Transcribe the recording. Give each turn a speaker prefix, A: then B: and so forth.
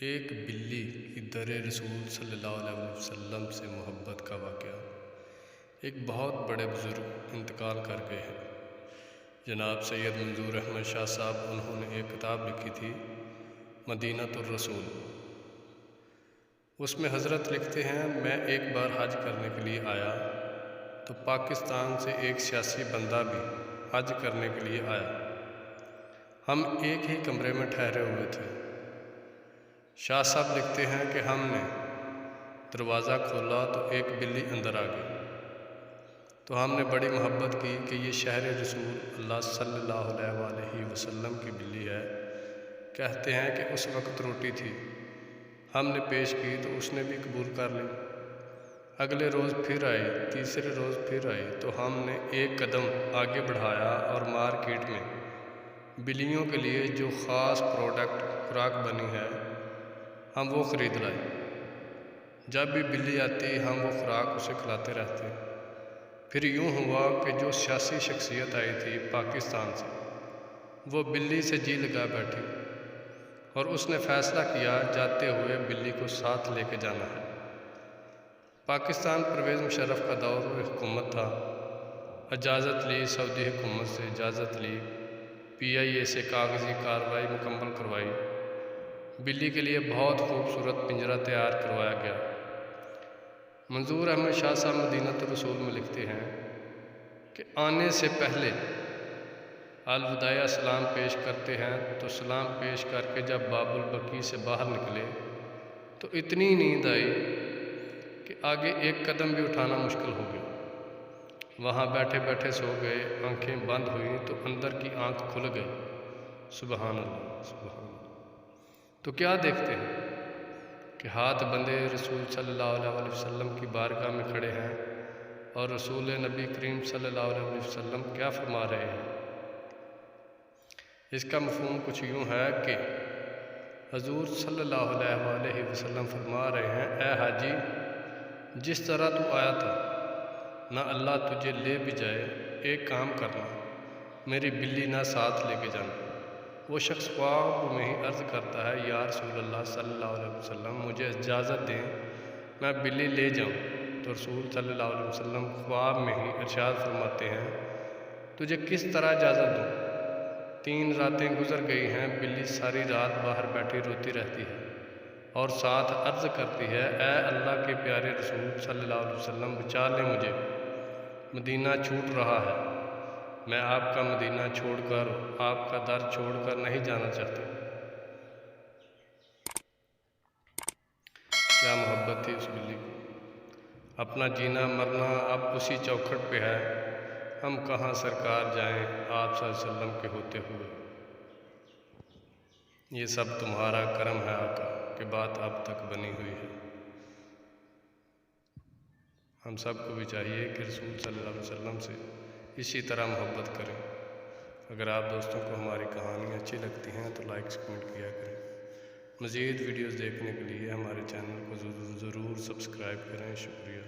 A: ایک بلی کی در رسول صلی اللہ علیہ وسلم سے محبت کا واقعہ۔ ایک بہت بڑے بزرگ انتقال کر گئے ہیں، جناب سید منظور احمد شاہ صاحب۔ انہوں نے ایک کتاب لکھی تھی مدینۃ الرسول۔ اس میں حضرت لکھتے ہیں، میں ایک بار حج کرنے کے لیے آیا تو پاکستان سے ایک سیاسی بندہ بھی حج کرنے کے لیے آیا۔ ہم ایک ہی کمرے میں ٹھہرے ہوئے تھے۔ شاہ صاحب لکھتے ہیں کہ ہم نے دروازہ کھولا تو ایک بلی اندر آ گئی، تو ہم نے بڑی محبت کی کہ یہ شہر رسول اللہ صلی اللہ علیہ وسلم کی بلی ہے۔ کہتے ہیں کہ اس وقت روٹی تھی، ہم نے پیش کی تو اس نے بھی قبول کر لی۔ اگلے روز پھر آئی، تیسرے روز پھر آئی تو ہم نے ایک قدم آگے بڑھایا اور مارکیٹ میں بلیوں کے لیے جو خاص پروڈکٹ خوراک بنی ہے ہم وہ خرید لائے۔ جب بھی بلی آتی ہم وہ خوراک اسے کھلاتے رہتے۔ پھر یوں ہوا کہ جو سیاسی شخصیت آئی تھی پاکستان سے، وہ بلی سے جی لگا بیٹھی اور اس نے فیصلہ کیا جاتے ہوئے بلی کو ساتھ لے کے جانا ہے۔ پاکستان پرویز مشرف کا دور حکومت تھا۔ اجازت لی، سعودی حکومت سے اجازت لی، PIA سے کاغذی کارروائی مکمل کروائی۔ بلی کے لیے بہت خوبصورت پنجرہ تیار کروایا گیا۔ منظور احمد شاہ صاحب مدینۃ الرسول میں لکھتے ہیں کہ آنے سے پہلے الوداعیہ سلام پیش کرتے ہیں تو سلام پیش کر کے جب باب البقیع سے باہر نکلے تو اتنی نیند آئی کہ آگے ایک قدم بھی اٹھانا مشکل ہو گیا۔ وہاں بیٹھے بیٹھے سو گئے، آنکھیں بند ہوئیں تو اندر کی آنکھ کھل گئی۔ سبحان اللہ، سبحان اللہ۔ تو کیا دیکھتے ہیں کہ ہاتھ بندے رسول صلی اللہ علیہ وسلم کی بارگاہ میں کھڑے ہیں اور رسول نبی کریم صلی اللہ علیہ وسلم کیا فرما رہے ہیں۔ اس کا مفہوم کچھ یوں ہے کہ حضور صلی اللہ علیہ وسلم فرما رہے ہیں، اے حاجی، جس طرح تو آیا تھا نہ اللہ تجھے لے بھی جائے، ایک کام کرنا، میری بلی نہ ساتھ لے کے جانا۔ وہ شخص خواب میں ہی عرض کرتا ہے، یا رسول اللہ صلی اللہ علیہ وسلم مجھے اجازت دیں میں بلی لے جاؤں، تو رسول صلی اللہ علیہ وسلم خواب میں ہی ارشاد فرماتے ہیں، تجھے کس طرح اجازت دوں؟ 3 راتیں گزر گئی ہیں، بلی ساری رات باہر بیٹھی روتی رہتی ہے اور ساتھ عرض کرتی ہے، اے اللہ کے پیارے رسول صلی اللہ علیہ وسلم بچا لیں مجھے، مدینہ چھوٹ رہا ہے، میں آپ کا مدینہ چھوڑ کر، آپ کا در چھوڑ کر نہیں جانا چاہتی۔ کیا محبت تھی اس بلی کی۔ اپنا جینا مرنا اب اسی چوکھٹ پہ ہے، ہم کہاں سرکار جائیں آپ صلی اللہ علیہ وسلم کے ہوتے ہوئے۔ یہ سب تمہارا کرم ہے آقا کہ بات اب تک بنی ہوئی ہے۔ ہم سب کو بھی چاہیے کہ رسول صلی اللہ علیہ وسلم سے اسی طرح محبت کریں۔ اگر آپ دوستوں کو ہماری کہانیاں اچھی لگتی ہیں تو لائک کمنٹ کیا کریں۔ مزید ویڈیوز دیکھنے کے لیے ہمارے چینل کو ضرور سبسکرائب کریں۔ شکریہ۔